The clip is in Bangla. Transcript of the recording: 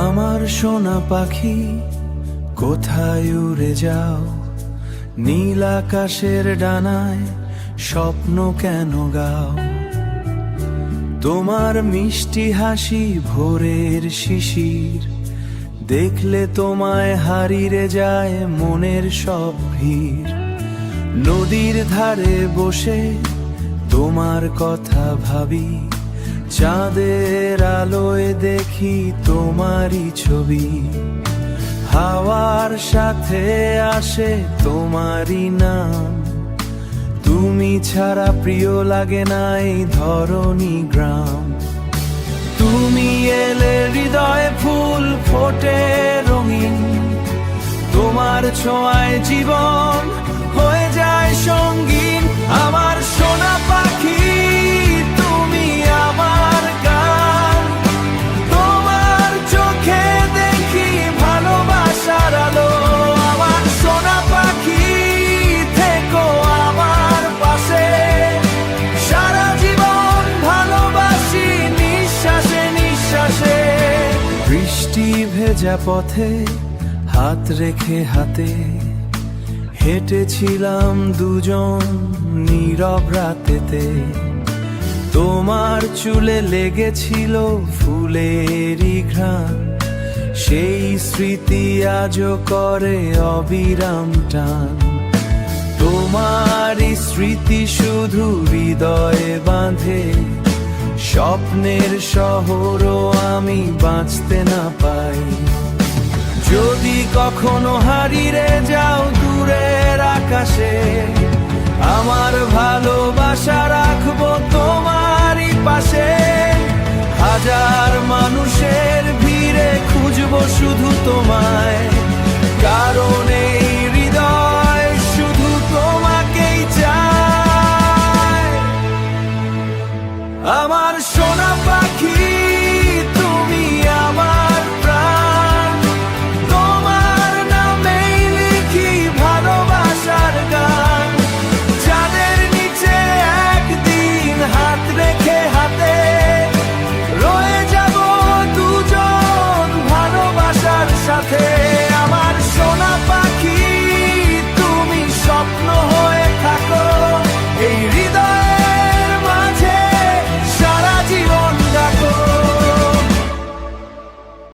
আমার সোনা পাখি কোথায় উড়ে যাও, নীল আকাশের ডানায় স্বপ্ন কেন গাও। তোমার মিষ্টি হাসি ভোরের শিশির, দেখলে তোমায় হারিয়ে যায় মনের সব ভিড়। নদীর ধারে বসে তোমার কথা ভাবি, চাঁদের আলোয় দেখি তোমারই ছবি। হাওয়ার সাথে আসে তোমারই নাম, তুমি ছাড়া প্রিয় লাগে না এই ধরণী গ্রাম। তুমি এলে হৃদয়ে ফুল ফোটে রঙিন, তোমার ছোঁয়ায় জীবন হয়ে যায় সঙ্গীন। আমার সোনা পাখি তুমি আমার গান, তোমার চোখে দেখি ভালোবাসার আলো। আমার সোনা পাখি থেকো আমার পাশে, সারা জীবন ভালোবাসি নিঃশ্বাসে নিঃশ্বাসে। বৃষ্টি ভেজা পথে হাত রেখে হাতে হেঁটেছিলাম দুজন নীরব রাতেতে। তোমার চুলে লেগেছিল ফুলেরই ঘ্রাণ, সেই স্মৃতি আজও করে অবিরাম টান। তোমারই স্মৃতি শুধু হৃদয়ে বাঁধে, স্বপ্নের শহরও আমি বাঁচতে না পাই। যদি কখনো হারিয়ে যাও দূরের আকাশে, আমার ভালোবাসা রাখবো তোমারই পাশে। হাজার মানুষের ভিড়ে খুঁজবো শুধু তোমায়,